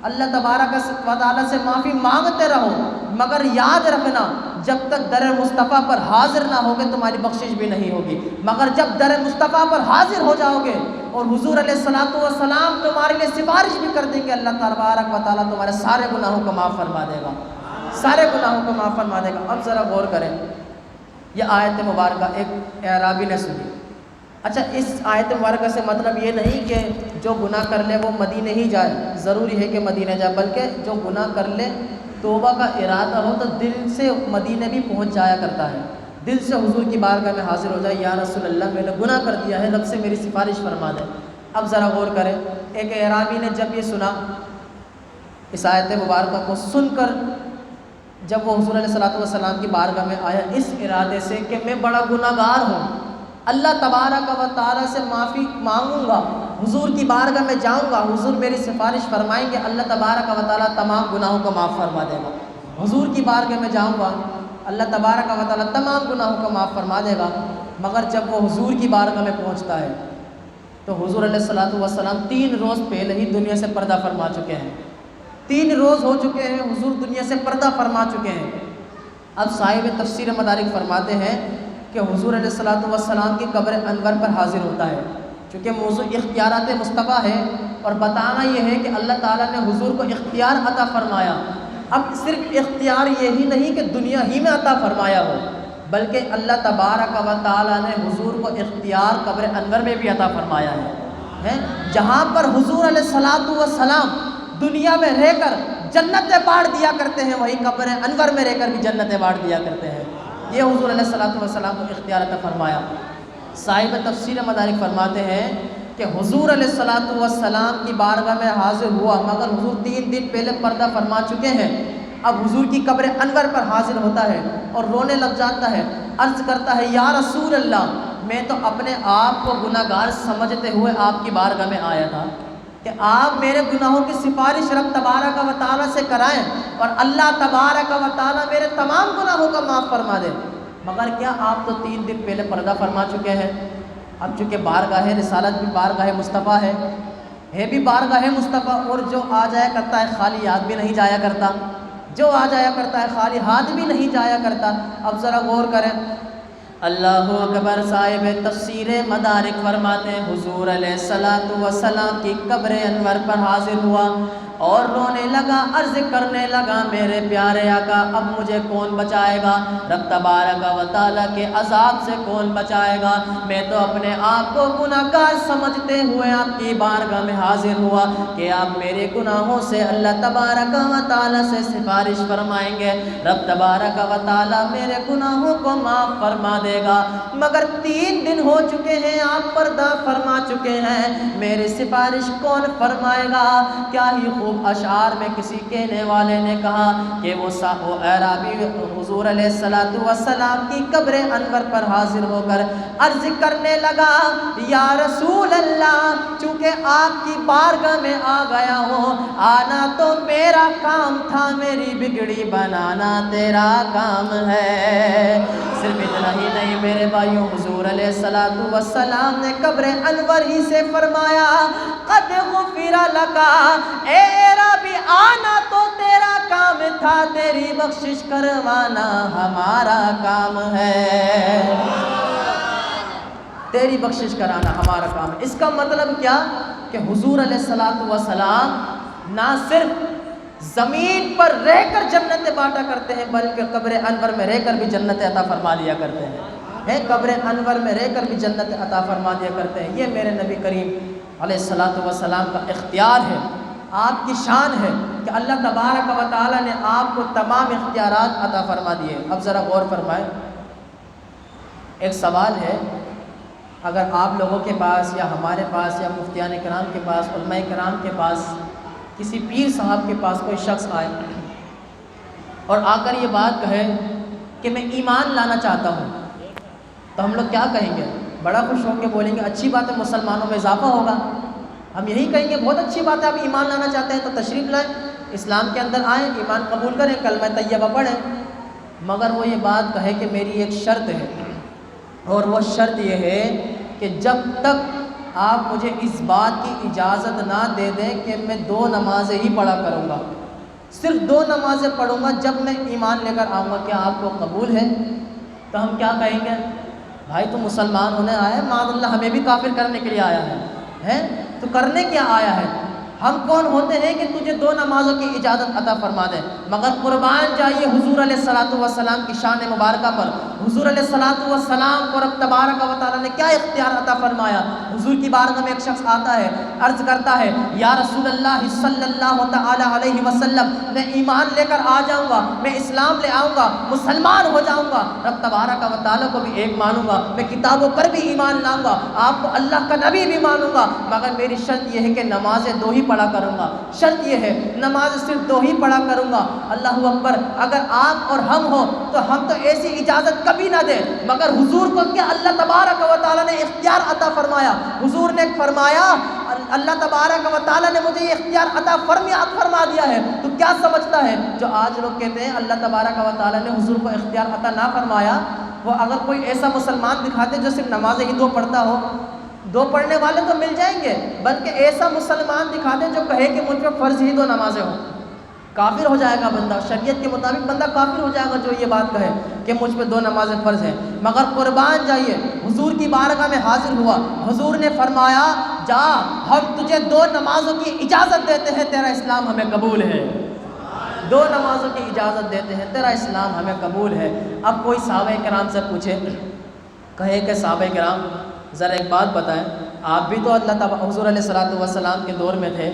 اللہ تبارک و تعالیٰ سے معافی مانگتے رہو، مگر یاد رکھنا جب تک در مصطفیٰ پر حاضر نہ ہوگے تمہاری بخشش بھی نہیں ہوگی، مگر جب در مصطفیٰ پر حاضر ہو جاؤ گے اور حضور علیہ الصلوۃ والسلام تمہارے لیے سفارش بھی کر دیں گے، اللہ تبارک و تعالیٰ تمہارے سارے گناہوں کو معاف فرما دے گا، سارے گناہوں کو معاف فرما دے گا۔ اب ذرا غور کریں، یہ آیت مبارکہ ایک اعرابی نے سنی۔ اچھا، اس آیت مبارکہ سے مطلب یہ نہیں کہ جو گناہ کر لے وہ مدینے ہی جائے، ضروری ہے کہ مدینے جائے، بلکہ جو گناہ کر لے توبہ کا ارادہ ہو تو دل سے مدینے بھی پہنچ جایا کرتا ہے، دل سے حضور کی بارگاہ میں حاضر ہو جائے، یا رسول اللہ میں نے گناہ کر دیا ہے، رب سے میری سفارش فرما دے۔ اب ذرا غور کریں، ایک اعرابی نے جب یہ سنا، اس آیت مبارکہ کو سن کر جب وہ حضور علیہ الصلوۃ والسلام کی بارگاہ میں آیا اس ارادے سے کہ میں بڑا گناہ گار ہوں، اللہ تبارک و تعالیٰ سے معافی مانگوں گا، حضور کی بارگاہ میں جاؤں گا، حضور میری سفارش فرمائیں گے، اللہ تبارک و تعالیٰ تمام گناہوں کو معاف فرما دے گا، حضور کی بارگاہ میں جاؤں گا، اللہ تبارک و تعالیٰ تمام گناہوں کو معاف فرما دے گا۔ مگر جب وہ حضور کی بارگاہ میں پہنچتا ہے تو حضور علیہ الصلوۃ والسلام 3 روز پہلے ہی دنیا سے پردہ فرما چکے ہیں، 3 روز ہو چکے ہیں حضور دنیا سے پردہ فرما چکے ہیں۔ اب صاحب تفسیر مدارک فرماتے ہیں کہ حضور علیہ الصلوۃ والسلام کی قبر انور پر حاضر ہوتا ہے، چونکہ موضوع اختیارات مصطفیٰ ہے اور بتانا یہ ہے کہ اللہ تعالیٰ نے حضور کو اختیار عطا فرمایا۔ اب صرف اختیار یہی نہیں کہ دنیا ہی میں عطا فرمایا ہو، بلکہ اللہ تبارک و تعالیٰ نے حضور کو اختیار قبر انور میں بھی عطا فرمایا ہے، جہاں پر حضور علیہ الصلوۃ والسلام دنیا میں رہ کر جنتیں بانٹ دیا کرتے ہیں، وہی قبر انور میں رہ کر بھی جنتیں بانٹ دیا کرتے ہیں۔ یہ حضور علیہ الصلوۃ والسلام کو اختیار عطا فرمایا۔ صاحب تفسیر مدارک فرماتے ہیں کہ حضور علیہ الصلوۃ والسلام کی بارگاہ میں حاضر ہوا، مگر حضور 3 دن پہلے پردہ فرما چکے ہیں۔ اب حضور کی قبر انور پر حاضر ہوتا ہے اور رونے لگ جاتا ہے، عرض کرتا ہے یا رسول اللہ، میں تو اپنے آپ کو گناہ گار سمجھتے ہوئے آپ کی بارگاہ میں آیا تھا کہ آپ میرے گناہوں کی سفارش رب تبارک و تعالیٰ سے کرائیں اور اللہ تبارک و تعالیٰ میرے تمام گناہوں کا معاف فرما دے۔ مگر کیا آپ تو 3 دن پہلے پردہ فرما چکے ہیں. اب چونکہ بارگاہ رسالت بھی بارگاہ مصطفیٰ ہے بھی بارگاہ مصطفیٰ، اور جو آ جایا کرتا ہے خالی یاد بھی نہیں جایا کرتا، جو آ جایا کرتا ہے خالی ہاتھ بھی نہیں جایا کرتا. اب ذرا غور کریں. اللہ اکبر. صاحب تفسیر مدارک فرماتے ہیں حضور علیہ السلام کی قبر انور پر حاضر ہوا اور رونے لگا، عرض کرنے لگا میرے پیارے آقا اب مجھے کون بچائے گا، رب تبارک و تعالیٰ کے عذاب سے کون بچائے گا. میں تو اپنے آپ کو گناہ گار سمجھتے ہوئے آپ کی بارگاہ میں حاضر ہوا کہ آپ میرے گناہوں سے اللہ تبارک و تعالیٰ سے سفارش فرمائیں گے، رب تبارک و تعالیٰ میرے گناہوں کو معاف فرما دے گا. مگر 3 دن ہو چکے ہیں، آپ پردہ فرما چکے ہیں، میری سفارش کون فرمائے گا. کیا ہی خوب اشعار میں کسی کہنے والے نے کہا کہ وہ اعرابی حضور علیہ السلام کی قبر انور پر حاضر ہو کر عرض کرنے لگا یا رسول اللہ، چونکہ آپ کی بارگاہ میں آ گیا ہوں، آنا تو میرا کام تھا، میری بگڑی بنانا تیرا کام ہے. صرف اتنا ہی نہیں میرے بھائیوں، حضور علیہ السلام نے قبر انور ہی سے فرمایا قد غفر لکا، اے ربی آنا تو تیرا کام تھا، تیری بخشش کروانا ہمارا کام ہے. تیری بخشش کرانا ہمارا کام ہے. اس کا مطلب کیا کہ حضور علیہ السلام نہ صرف زمین پر رہ کر جنت بانٹا کرتے ہیں بلکہ قبر انور میں رہ کر بھی جنت عطا فرما دیا کرتے ہیں. قبر انور میں رہ کر بھی جنت عطا فرما دیا کرتے ہیں. یہ میرے نبی کریم علیہ السلام کا اختیار ہے، آپ کی شان ہے کہ اللہ تبارک و تعالیٰ نے آپ کو تمام اختیارات عطا فرما دیے. اب ذرا غور فرمائیں. ایک سوال ہے، اگر آپ لوگوں کے پاس یا ہمارے پاس یا مفتیان کرام کے پاس، علماء کرام کے پاس، کسی پیر صاحب کے پاس کوئی شخص آئے اور آ کر یہ بات کہے کہ میں ایمان لانا چاہتا ہوں، تو ہم لوگ کیا کہیں گے؟ بڑا خوش ہو کے بولیں گے اچھی بات ہے، مسلمانوں میں اضافہ ہوگا. ہم یہی کہیں گے بہت اچھی بات ہے، آپ ایمان لانا چاہتے ہیں تو تشریف لائیں، اسلام کے اندر آئیں، ایمان قبول کریں، کلمہ طیبہ پڑھیں. مگر وہ یہ بات کہے کہ میری ایک شرط ہے، اور وہ شرط یہ ہے کہ جب تک آپ مجھے اس بات کی اجازت نہ دے دیں کہ میں 2 نمازیں ہی پڑھا کروں گا، صرف 2 نمازیں پڑھوں گا جب میں ایمان لے کر آؤں گا، کیا آپ کو قبول ہے؟ تو ہم کیا کہیں گے؟ بھائی تو مسلمان ہونے آیا ہے، معاذ اللہ ہمیں بھی کافر کرنے کے لیے آیا ہے تو کرنے کیا آیا ہے؟ ہم کون ہوتے ہیں کہ تجھے 2 نمازوں کی اجازت عطا فرما دیں؟ مگر قربان جائیے حضور علیہ السلام کی شان مبارکہ پر. حضور علیہ السلام کو رب تبارک و تعالیٰ نے کیا اختیار عطا فرمایا. حضور کی بارگاہ میں ایک شخص آتا ہے، عرض کرتا ہے یا رسول اللہ صلی اللہ تعالی علیہ وسلم، میں ایمان لے کر آ جاؤں گا، میں اسلام لے آؤں گا، مسلمان ہو جاؤں گا، رب تبارک و تعالیٰ کو بھی ایک مانوں گا، میں کتابوں پر بھی ایمان لاؤں گا، آپ کو اللہ کا نبی بھی مانوں گا، مگر میری شرط یہ ہے کہ نمازیں 2 ہی پڑھا کروں گا. شرط یہ ہے نماز صرف 2 ہی پڑھا کروں گا. اللہ اکبر. اگر آپ اور ہم ہوں تو ہم تو ایسی اجازت کبھی نہ دیں، مگر حضور کو کیا اللہ تبارک و تعالیٰ نے اختیار عطا فرمایا. حضور نے فرمایا اللہ تبارک و تعالیٰ نے مجھے یہ اختیار عطا فرما دیا ہے. تو کیا سمجھتا ہے جو آج لوگ کہتے ہیں اللہ تبارک و تعالیٰ نے حضور کو اختیار عطا نہ فرمایا، وہ اگر کوئی ایسا مسلمان دکھاتے جو صرف نمازیں ہی 2 پڑھتا ہو، 2 پڑھنے والے تو مل جائیں گے، بلکہ ایسا مسلمان دکھا دیں جو کہے کہ مجھ پر فرض ہی 2 نمازیں ہوں، کافر ہو جائے گا بندہ. شریعت کے مطابق بندہ کافر ہو جائے گا جو یہ بات کہے کہ مجھ پہ 2 نمازیں فرض ہیں. مگر قربان جائیے حضور کی بارگاہ میں حاضر ہوا، حضور نے فرمایا جا ہم تجھے 2 نمازوں کی اجازت دیتے ہیں، تیرا اسلام ہمیں قبول ہے. 2 نمازوں کی اجازت دیتے ہیں، تیرا اسلام ہمیں قبول ہے. اب کوئی صحابہ کرام سے پوچھے، کہے کہ صحابہ کرام ذرا ایک بات بتائیں، آپ بھی تو اللہ تعالیٰ حضور علیہ السلام کے دور میں تھے،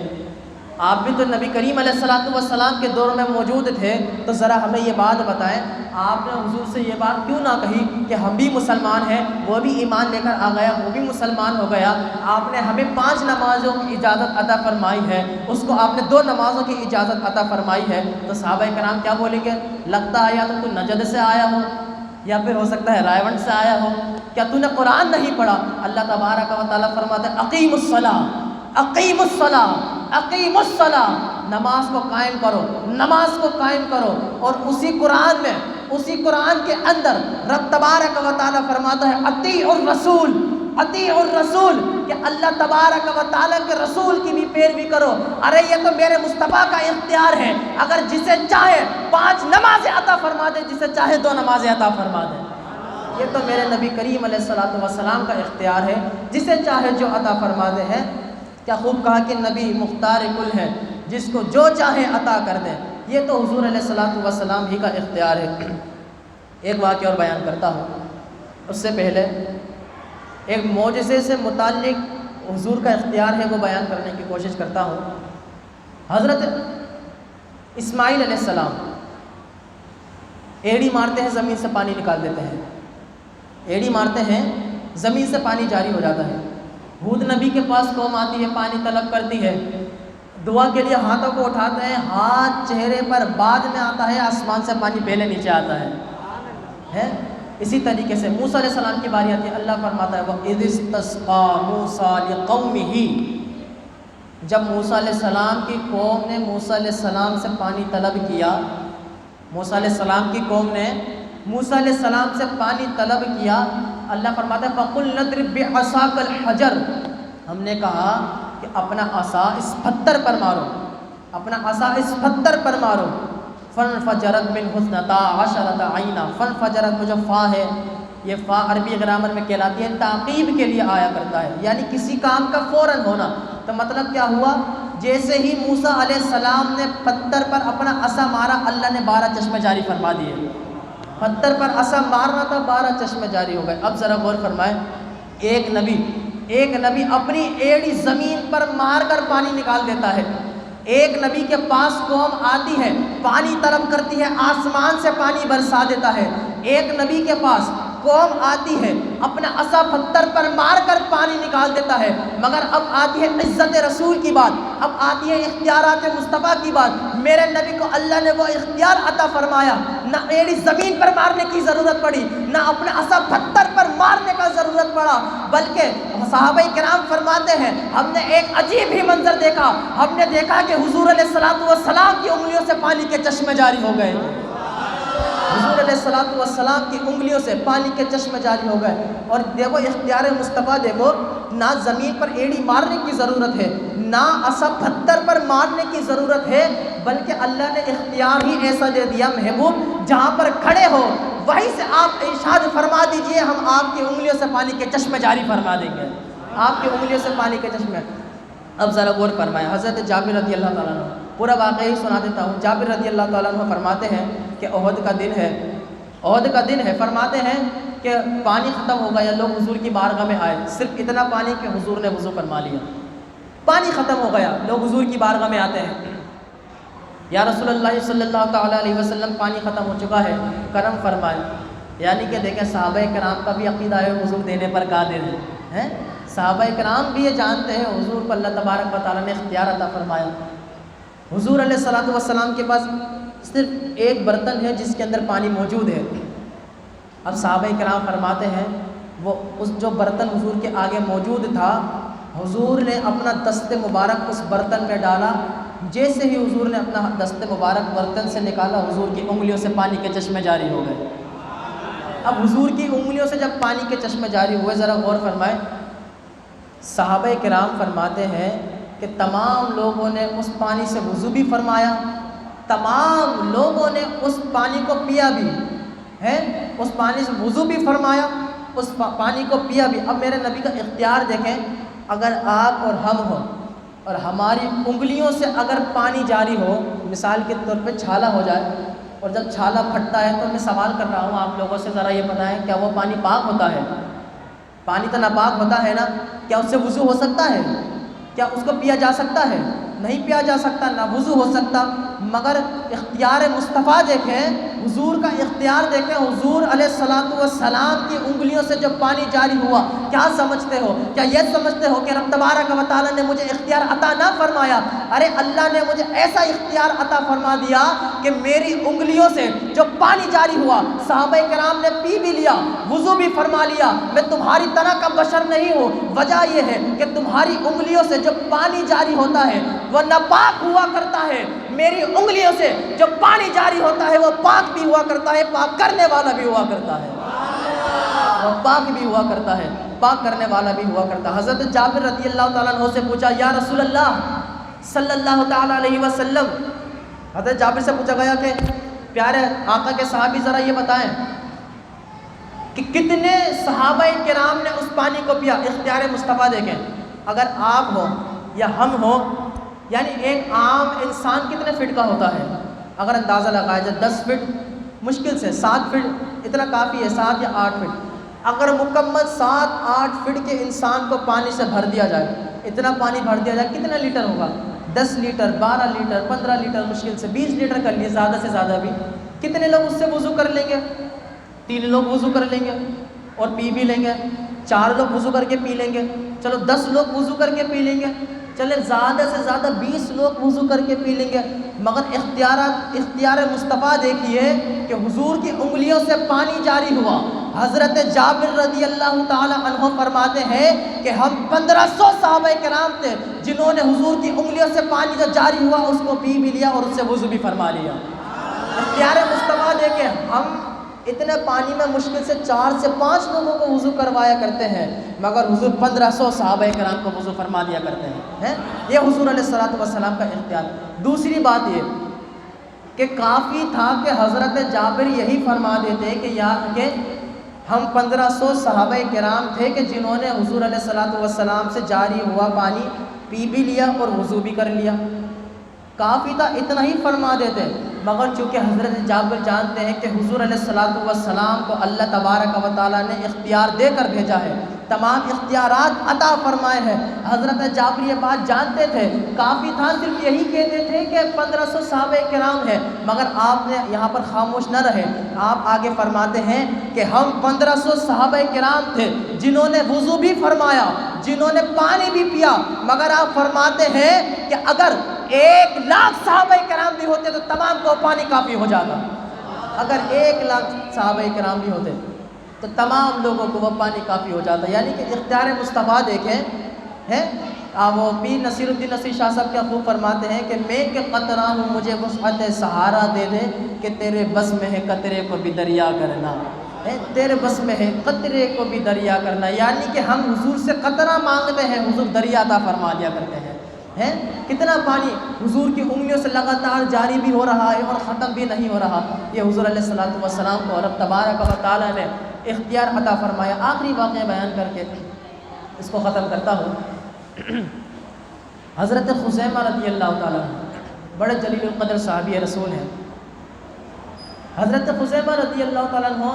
آپ بھی تو نبی کریم علیہ السلام کے دور میں موجود تھے، تو ذرا ہمیں یہ بات بتائیں آپ نے حضور سے یہ بات کیوں نہ کہی کہ ہم بھی مسلمان ہیں، وہ بھی ایمان لے کر آ گیا، وہ بھی مسلمان ہو گیا، آپ نے ہمیں 5 نمازوں کی اجازت عطا فرمائی ہے، اس کو آپ نے 2 نمازوں کی اجازت عطا فرمائی ہے. تو صحابہ کرام کیا بولیں گے؟ لگتا ہے یا تو نجد سے آیا ہو یا پھر ہو سکتا ہے رائے ونڈ سے آیا ہو، کیا تو نے قرآن نہیں پڑھا؟ اللہ تبارک و تعالیٰ فرماتے ہیں اقیم الصلاۃ، اقیم الصلاۃ، اقیم الصلاۃ، نماز کو قائم کرو، نماز کو قائم کرو۔ اور اسی قرآن میں، اسی قرآن کے اندر رب تبارک و تعالیٰ فرماتا ہے اطیعوا الرسول، اطیعوا الرسول، کہ اللہ تبارک و تعالیٰ کے رسول کی بھی پیروی کرو۔ ارے یہ تو میرے مصطفیٰ کا اختیار ہے، اگر جسے چاہے 5 نمازیں عطا فرما دے، جسے چاہے 2 نمازیں عطا فرما دے۔ یہ تو میرے نبی کریم علیہ الصلوۃ والسلام کا اختیار ہے، جسے چاہے جو عطا فرما دے ہے۔ کیا خوب کہا کہ نبی مختار کل ہے، جس کو جو چاہے عطا کر دے۔ یہ تو حضور علیہ الصلوۃ والسلام ہی کا اختیار ہے۔ ایک واقعہ اور بیان کرتا ہوں، اس سے پہلے ایک معجزے سے متعلق حضور کا اختیار ہے وہ بیان کرنے کی کوشش کرتا ہوں۔ حضرت اسماعیل علیہ السلام ایڑی مارتے ہیں، زمین سے پانی نکال دیتے ہیں، ایڑی مارتے ہیں، زمین سے پانی جاری ہو جاتا ہے۔ ہود نبی کے پاس قوم آتی ہے، پانی طلب کرتی ہے، دعا کے لیے ہاتھوں کو اٹھاتے ہیں، ہاتھ چہرے پر بعد میں آتا ہے، آسمان سے پانی پہلے نیچے آتا ہے۔ اسی طریقے سے موسیٰ علیہ السلام کی باری آتی ہے، اللہ فرماتا ہے وَإِذِ اسْتَسْقَىٰ مُوسَىٰ لِقَوْمِهِ، جب موسیٰ علیہ السلام کی قوم نے موسیٰ علیہ السلام سے پانی طلب کیا، موسیٰ علیہ السلام کی قوم نے موسیٰ علیہ السلام سے پانی طلب کیا، اللہ فرماتا ہے فَقُلْنَا اضْرِب بِعَصَاكَ الْحَجَرَ، ہم نے کہا کہ اپنا عصا اس پتھر پر مارو، اپنا عصا اس پتھر پر مارو۔ فَانْفَجَرَتْ مِنْهُ اثْنَتَا عَشَرَةَ عَيْنًا، فَانْفَجَرَتْ میں جو فا ہے، یہ فا عربی گرامر میں کہلاتی ہے تعقیب کے لیے آیا کرتا ہے، یعنی کسی کام کا فوراً ہونا۔ تو مطلب کیا ہوا، جیسے ہی موسیٰ علیہ السلام نے پتھر پر اپنا عصا مارا، اللہ نے 12 چشمے جاری فرما دیے۔ پتھر پر عصا مارنا تھا، 12 چشمے جاری ہو گئے۔ اب ذرا غور فرمائیں، ایک نبی اپنی ایڑی زمین پر مار کر پانی نکال دیتا ہے، ایک نبی کے پاس قوم آتی ہے، پانی طلب کرتی ہے، آسمان سے پانی برسا دیتا ہے۔ ایک نبی کے پاس قوم آتی ہے، اپنا عصا پتھر پر مار کر پانی نکال دیتا ہے۔ مگر اب آتی ہے عزت رسول کی بات، اب آتی ہے اختیارات مصطفیٰ کی بات۔ میرے نبی کو اللہ نے وہ اختیار عطا فرمایا، نہ ایڑی زمین پر مارنے کی ضرورت پڑی، نہ اپنا عصا پتھر پر مارنے کا ضرورت پڑا، بلکہ صحابہ کرام فرماتے ہیں ہم نے ایک عجیب ہی منظر دیکھا، ہم نے دیکھا کہ حضور علیہ الصلوۃ والسلام کی انگلیوں سے پانی کے چشمے جاری ہو گئے، حضور علیہ الصلوۃ والسلام کی انگلیوں سے پانی کے چشمے جاری ہو گئے۔ اور دیکھو اختیار مصطفیٰ، دیکھو نہ زمین پر ایڑی مارنے کی ضرورت ہے، نہ عصا پتھر پر مارنے کی ضرورت ہے، بلکہ اللہ نے اختیار ہی ایسا دے دیا محبوب جہاں پر کھڑے ہو وہیں سے آپ ارشاد فرما دیجئے ہم آپ کی انگلیوں سے پانی کے چشمے جاری فرما دیں گے، آپ کی انگلیوں سے پانی کے چشمے۔ اب ذرا غور فرمائیں، حضرت جابر رضی اللہ تعالیٰ عنہ، پورا واقعہ ہی سنا دیتا ہوں۔ جابر رضی اللہ تعالیٰ عنہ فرماتے ہیں کہ احد کا دن ہے، احد کا دن ہے، فرماتے ہیں کہ پانی ختم ہو گیا، لوگ حضور کی بارگاہ میں آئے، صرف اتنا پانی کہ حضور نے وضو فرما لیا، پانی ختم ہو گیا، لوگ حضور کی بارگاہ میں آتے ہیں، یا رسول اللہ صلی اللہ تعالیٰ علیہ وسلم پانی ختم ہو چکا ہے، کرم فرمائے۔ یعنی کہ دیکھیں صحابہ کرام کا بھی عقیدہ ہے حضور دینے پر قادر ہے، صحابہ کرام بھی یہ جانتے ہیں حضور کو اللہ تبارک و تعالیٰ نے اختیار عطا فرمایا۔ حضور علیہ الصلوۃ والسلام کے پاس صرف ایک برتن ہے جس کے اندر پانی موجود ہے۔ اب صحابہ کرام فرماتے ہیں وہ اس جو برتن حضور کے آگے موجود تھا، حضور نے اپنا دست مبارک اس برتن میں ڈالا، جیسے ہی حضور نے اپنا دست مبارک برتن سے نکالا، حضور کی انگلیوں سے پانی کے چشمے جاری ہو گئے۔ اب حضور کی انگلیوں سے جب پانی کے چشمے جاری ہوئے، ذرا غور فرمائیں، صحابہ کرام فرماتے ہیں کہ تمام لوگوں نے اس پانی سے وضو بھی فرمایا، تمام لوگوں نے اس پانی کو پیا بھی ہے، اس پانی سے وضو بھی فرمایا، اس پانی کو پیا بھی۔ اب میرے نبی کا اختیار دیکھیں، اگر آپ اور ہم ہوں اور ہماری انگلیوں سے اگر پانی جاری ہو، مثال کے طور پہ چھالا ہو جائے، اور جب چھالا پھٹتا ہے تو میں سوال کر رہا ہوں آپ لوگوں سے، ذرا یہ بتائیں کیا وہ پانی پاک ہوتا ہے؟ پانی تو ناپاک ہوتا ہے نا، کیا اس سے وضو ہو سکتا ہے؟ کیا اس کو پیا جا سکتا ہے؟ نہیں پیا جا سکتا، نہ وضو ہو سکتا۔ مگر اختیار مصطفیٰ دیکھیں، حضور کا اختیار دیکھیں، حضور علیہ الصلوۃ والسلام کی انگلیوں سے جب پانی جاری ہوا، کیا سمجھتے ہو؟ کیا یہ سمجھتے ہو کہ رب تبارک و تعالیٰ نے مجھے اختیار عطا نہ فرمایا؟ ارے اللہ نے مجھے ایسا اختیار عطا فرما دیا کہ میری انگلیوں سے جو پانی جاری ہوا، صحابہ کرام نے پی بھی لیا، وضو بھی فرما لیا۔ میں تمہاری طرح کا بشر نہیں ہوں، وجہ یہ ہے کہ تمہاری انگلیوں سے جو پانی جاری ہوتا ہے وہ ناپاک ہوا کرتا ہے، میری انگلیوں سے جو پانی جاری ہوتا ہے وہ پاک بھی ہوا کرتا ہے، پاک کرنے والا بھی ہوا کرتا ہے، وہ پاک بھی ہوا کرتا ہے، پاک کرنے والا بھی ہوا کرتا ہے۔ حضرت جابر رضی اللہ تعالیٰ عنہ سے پوچھا، یا رسول اللہ صلی اللہ تعالیٰ علیہ وسلم، حضرت جابر سے پوچھا گیا کہ پیارے آقا کے صحابی ذرا یہ بتائیں کہ کتنے صحابہ کرام نے اس پانی کو پیا۔ اختیار مصطفیٰ دیکھیں، اگر آپ ہو یا ہم ہو، یعنی ایک عام انسان کتنے فٹ کا ہوتا ہے؟ اگر اندازہ لگایا جائے 10 فٹ، مشکل سے 7 فٹ اتنا کافی ہے، 7 یا 8 فٹ۔ اگر مکمل 7-8 فٹ کے انسان کو پانی سے بھر دیا جائے، اتنا پانی بھر دیا جائے، کتنا لیٹر ہوگا؟ 10 لیٹر، 12 لیٹر، 15 لیٹر، مشکل سے 20 لیٹر کر لیے، زیادہ سے زیادہ بھی۔ کتنے لوگ اس سے وضو کر لیں گے؟ 3 لوگ وضو کر لیں گے اور پی بھی لیں گے، 4 لوگ وضو کر کے پی لیں گے، چلو 10 لوگ وضو کر کے پی لیں گے، چلے زیادہ سے زیادہ 20 لوگ وضو کر کے پی لیں گے۔ مگر اختیار مصطفیٰ دیکھیے کہ حضور کی انگلیوں سے پانی جاری ہوا۔ حضرت جابر رضی اللہ تعالی عنہ فرماتے ہیں کہ ہم 1500 صحابہ کرام تھے جنہوں نے حضور کی انگلیوں سے پانی جو جاری ہوا اس کو پی بھی لیا اور اس سے وضو بھی فرما لیا۔ اختیار مصطفیٰ دیکھیں، ہم اتنے پانی میں مشکل سے 4 سے 5 لوگوں کو وضو کروایا کرتے ہیں، مگر حضور 1500 صحابہ کرام کو وضو فرما دیا کرتے ہیں۔ یہ حضور علیہ الصلوۃ والسلام کا اختیار۔ دوسری بات یہ کہ کافی تھا کہ حضرت جابر یہی فرما دیتے کہ ہم 1500 صحابہ کرام تھے کہ جنہوں نے حضور علیہ الصلوۃ والسلام سے جاری ہوا پانی پی بھی لیا اور وضو بھی کر لیا۔ کافی تھا اتنا ہی فرما دیتے، مگر چونکہ حضرت جابر جانتے ہیں کہ حضور علیہ الصلوۃ والسلام کو اللہ تبارک و تعالیٰ نے اختیار دے کر بھیجا ہے، تمام اختیارات عطا فرمائے ہیں، حضرت جابر یہ بات جانتے تھے۔ کافی تھا صرف یہی کہتے تھے کہ 1500 صحابہ کرام ہیں، مگر آپ نے یہاں پر خاموش نہ رہے، آپ آگے فرماتے ہیں کہ ہم 1500 صحابہ کرام تھے جنہوں نے وضو بھی فرمایا، جنہوں نے پانی بھی پیا، مگر آپ فرماتے ہیں کہ اگر 1,00,000 صحابہ کرام بھی ہوتے تو تمام کو پانی کافی ہو جاتا۔ اگر 1,00,000 صحابہ کرام بھی ہوتے تو تمام لوگوں کو وہ پانی کافی ہو جاتا۔ یعنی کہ اختیار مصطفیٰ دیکھیں ہیں، وہ پیر نصیر الدین نصیر شاہ صاحب کیا خوب فرماتے ہیں کہ میں کہ قطرہ ہوں مجھے وسعت سہارا دے دے، کہ تیرے بس میں ہے قطرے کو بھی دریا کرنا، تیرے بس میں ہے قطرے کو بھی دریا کرنا۔ یعنی کہ ہم حضور سے قطرہ مانگتے ہیں، حضور دریا عطا فرما دیا کرتے ہیں۔ کتنا پانی حضور کی انگلیوں سے لگاتار جاری بھی ہو رہا ہے اور ختم بھی نہیں ہو رہا۔ یہ حضور علیہ الصلوۃ والسلام کو رب تبارک و تعالیٰ نے اختیار عطا فرمایا۔ آخری واقعہ بیان کر کے اس کو ختم کرتا ہوں۔ حضرت خزیمہ رضی اللہ تعالیٰ بڑے جلیل القدر صحابی رسول ہیں۔ حضرت خزیمہ رضی اللہ تعالیٰ عنہ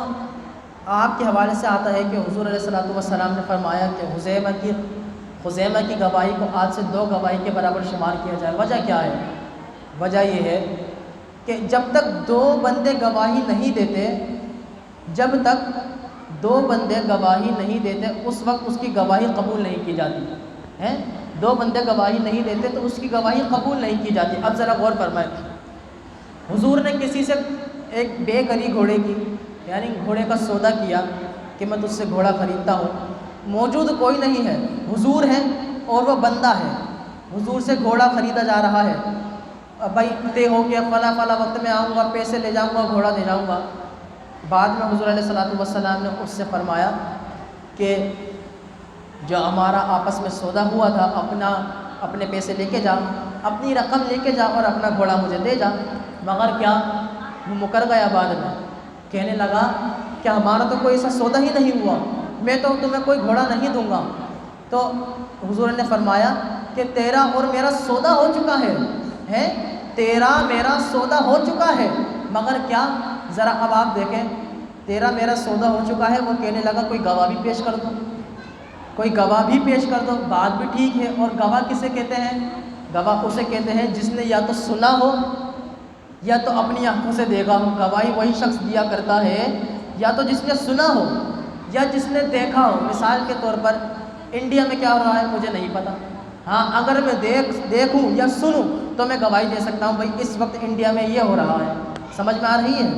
آپ کے حوالے سے آتا ہے کہ حضور علیہ الصلوۃ والسلام نے فرمایا کہ خزیمہ کی گواہی کو آج سے 2 گواہی کے برابر شمار کیا جائے۔ وجہ کیا ہے؟ وجہ یہ ہے کہ جب تک 2 بندے گواہی نہیں دیتے، جب تک 2 بندے گواہی نہیں دیتے اس وقت اس کی گواہی قبول نہیں کی جاتی ہے۔ 2 بندے گواہی نہیں دیتے تو اس کی گواہی قبول نہیں کی جاتی۔ اب ذرا غور فرمائیں، حضور نے کسی سے ایک بے کری گھوڑے کی، یعنی گھوڑے کا سودا کیا کہ میں تجھ سے گھوڑا خریدتا ہوں، موجود کوئی نہیں ہے، حضور ہیں اور وہ بندہ ہے، حضور سے گھوڑا خریدا جا رہا ہے، بھائی طے ہو گیا فلاں وقت میں آؤں گا، پیسے لے جاؤں گا، گھوڑا دے جاؤں گا۔ بعد میں حضور علیہ الصلوۃ والسلام نے اس سے فرمایا کہ جو ہمارا آپس میں سودا ہوا تھا اپنے پیسے لے کے جا، اپنی رقم لے کے جا اور اپنا گھوڑا مجھے دے جا۔ مگر کیا وہ مکر گیا، بعد میں کہنے لگا کہ ہمارا تو کوئی ایسا سودا ہی نہیں ہوا، میں تو تمہیں کوئی گھوڑا نہیں دوں گا۔ تو حضور نے فرمایا کہ تیرا اور میرا سودا ہو چکا ہے، تیرا میرا سودا ہو چکا ہے، مگر کیا ذرا اب آپ دیکھیں، تیرا میرا سودا ہو چکا ہے۔ وہ کہنے لگا کوئی گواہ بھی پیش کر دو، کوئی گواہ بھی پیش کر دو۔ بات بھی ٹھیک ہے، اور گواہ کسے کہتے ہیں؟ گواہ اسے کہتے ہیں جس نے یا تو سنا ہو یا تو اپنی آنکھوں سے دیکھا ہو۔ گواہی وہی شخص دیا کرتا ہے یا تو جس نے سنا ہو یا جس نے دیکھا ہو۔ مثال کے طور پر انڈیا میں کیا ہو رہا ہے مجھے نہیں پتہ، ہاں اگر میں دیکھوں یا سنوں تو میں گواہی دے سکتا ہوں بھائی اس وقت انڈیا میں یہ ہو رہا ہے۔ سمجھ میں آ رہی ہے؟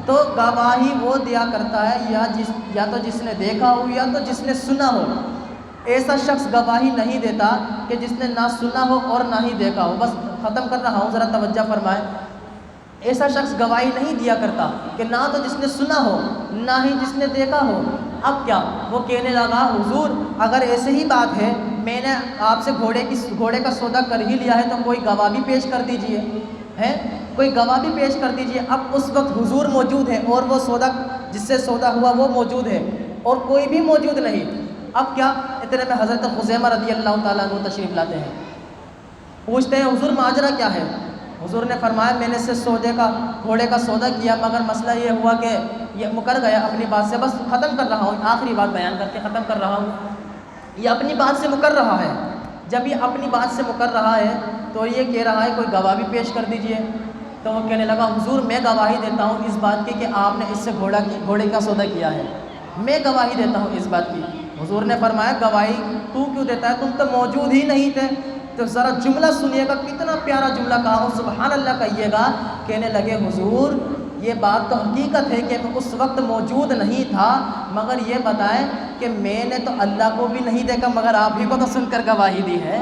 تو گواہی وہ دیا کرتا ہے یا تو جس نے دیکھا ہو یا تو جس نے سنا ہو. ایسا شخص گواہی نہیں دیتا کہ جس نے نہ سنا ہو اور نہ ہی دیکھا ہو. بس ختم کر رہا ہوں، ذرا توجہ فرمائیں. ایسا شخص گواہی نہیں دیا کرتا کہ نہ تو جس نے سنا ہو نہ ہی جس نے دیکھا ہو. اب کیا وہ کہنے لگا حضور اگر ایسے ہی بات ہے، میں نے آپ سے گھوڑے کا سودا کر ہی لیا ہے تو کوئی گواہ بھی پیش کر دیجئے. ہے کوئی گواہ بھی پیش کر دیجئے. اب اس وقت حضور موجود ہے اور وہ سودا جس سے سودا ہوا وہ موجود ہے اور کوئی بھی موجود نہیں. اب کیا؟ اتنے میں حضرت خزیمہ رضی اللہ تعالیٰ عنہ تشریف لاتے ہیں. پوچھتے ہیں حضور ماجرا کیا ہے؟ حضور نے فرمایا میں نے اس سے گھوڑے کا سودا کیا، مگر مسئلہ یہ ہوا کہ یہ مکر گیا اپنی بات سے. بس ختم کر رہا ہوں، آخری بات بیان کر کے ختم کر رہا ہوں. یہ اپنی بات سے مکر رہا ہے. جب یہ اپنی بات سے مکر رہا ہے تو یہ کہہ رہا ہے کوئی گواہ بھی پیش کر دیجئے. تو وہ کہنے لگا حضور میں گواہی دیتا ہوں اس بات کی کہ آپ نے اس سے گھوڑے کا سودا کیا ہے. میں گواہی دیتا ہوں اس بات کی. حضور نے فرمایا گواہی تو کیوں دیتا ہے، تم تو موجود ہی نہیں تھے. تو ذرا جملہ سنیے گا، کتنا پیارا جملہ کہا، اور سبحان اللہ کہیے گا. کہنے لگے حضور یہ بات تو حقیقت ہے کہ میں اس وقت موجود نہیں تھا، مگر یہ بتائیں کہ میں نے تو اللہ کو بھی نہیں دیکھا مگر آپ ہی کو تو سن کر گواہی دی ہے.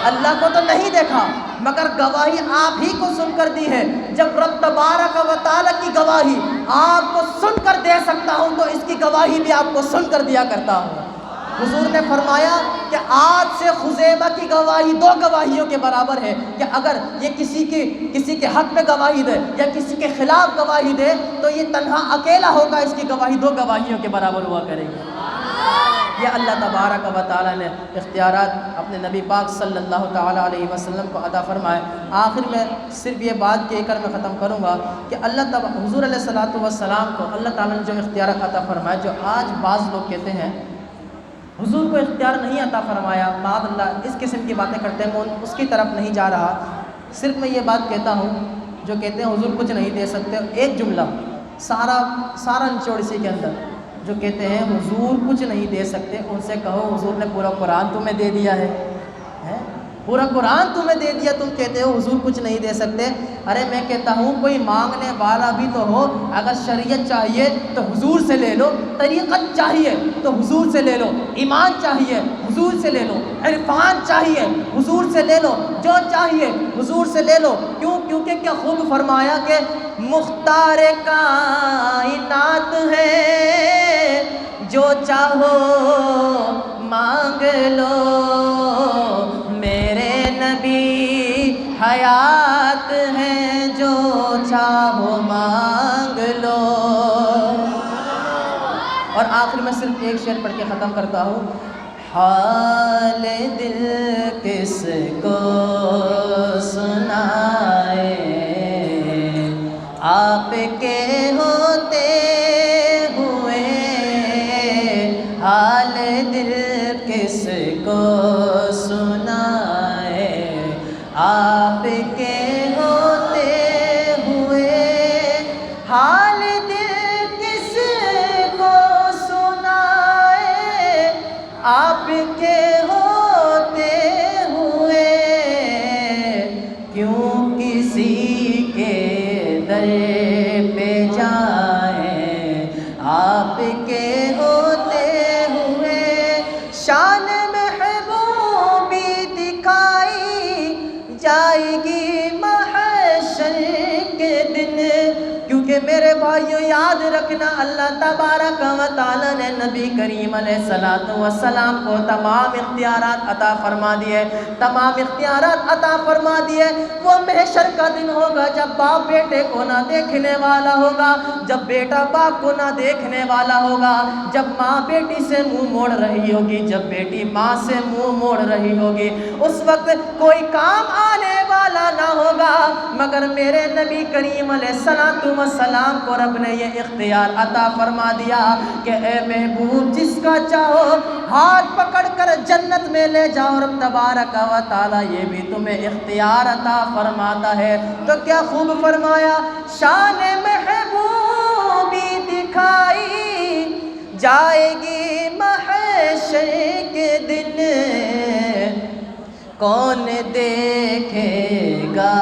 اللہ کو تو نہیں دیکھا مگر گواہی آپ ہی کو سن کر دی ہے. جب رب تبارک و تعالیٰ کی گواہی آپ کو سن کر دے سکتا ہوں تو اس کی گواہی بھی آپ کو سن کر دیا کرتا ہوں. حضور نے فرمایا کہ آج سے خزیمہ کی گواہی 2 گواہیوں کے برابر ہے کہ اگر یہ کسی کے حق میں گواہی دے یا کسی کے خلاف گواہی دے تو یہ تنہا اکیلا ہوگا، اس کی گواہی 2 گواہیوں کے برابر ہوا کرے گی. یہ اللہ تبارک و تعالیٰ نے اختیارات اپنے نبی پاک صلی اللہ تعالیٰ علیہ وسلم کو عطا فرمائے. آخر میں صرف یہ بات کہہ کر میں ختم کروں گا کہ حضور علیہ الصلوۃ والسلام کو اللہ تعالیٰ نے جو اختیارات عطا فرمائے، جو آج بعض لوگ کہتے ہیں حضور کو اختیار نہیں عطا فرمایا، معاذ اللہ اس قسم کی باتیں کرتے ہیں، میں اس کی طرف نہیں جا رہا. صرف میں یہ بات کہتا ہوں جو کہتے ہیں حضور کچھ نہیں دے سکتے، ایک جملہ سارا نچوڑ اسی کے اندر، جو کہتے ہیں حضور کچھ نہیں دے سکتے ان سے کہو حضور نے پورا قرآن تمہیں دے دیا ہے، پورا قرآن تمہیں دے دیا، تم کہتے ہو حضور کچھ نہیں دے سکتے. ارے میں کہتا ہوں کوئی مانگنے والا بھی تو ہو. اگر شریعت چاہیے تو حضور سے لے لو، طریقت چاہیے تو حضور سے لے لو، ایمان چاہیے حضور سے لے لو، عرفان چاہیے حضور سے لے لو، جو چاہیے حضور سے لے لو. کیونکہ کیا خوب فرمایا کہ مختار کائنات ہے، جو چاہو مانگ لو، میرے نبی حیات ہیں، جو چاہو مانگ لو. اور آخر میں صرف ایک شعر پڑھ کے ختم کرتا ہوں. حال دل کس کو سنائے، آپ کے ہوتے ہوئے، حال دل کس کو سنائے، آپ کے ہوتے ہوئے، حال دل کس کو سنائے، آپ کے ہوتے ہوئے، کیوں کسی کے در پہ جائیں، آپ کے ہوتے ہوئے. شان محبوبی دکھائی جائے گی محشر کے دن. کیونکہ میرے بھائیو یاد رکھنا اللہ تبارک و تعالیٰ نے نبی کریم علیہ السلام کو تمام اختیارات عطا فرما دیے، تمام اختیارات عطا فرما دیے. وہ محشر کا دن ہوگا جب باپ بیٹے کو نہ دیکھنے والا ہوگا، جب بیٹا باپ کو نہ دیکھنے والا ہوگا، جب ماں بیٹی سے منہ موڑ رہی ہوگی، جب بیٹی ماں سے منہ موڑ رہی ہوگی. اس وقت کوئی کام آنے والا نہ ہوگا مگر میرے نبی کریم علیہ السلام کو رب نے یہ اختیار عطا فرما دیا کہ اے محبوب جس کا چاہو ہاتھ پکڑ کر جنت میں لے جاؤ. رب تبارک و تعالیٰ یہ بھی تمہیں اختیار عطا فرماتا ہے. تو کیا خوب فرمایا، شان محبوبی دکھائی جائے گی محشر کے دن، کون دیکھے گا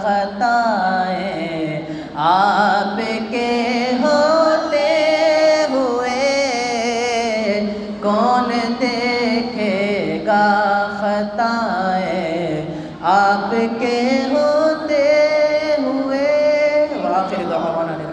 خطائیں آپ کے ہوتے ہوئے کون دیکھے گا خطائیں، آپ کے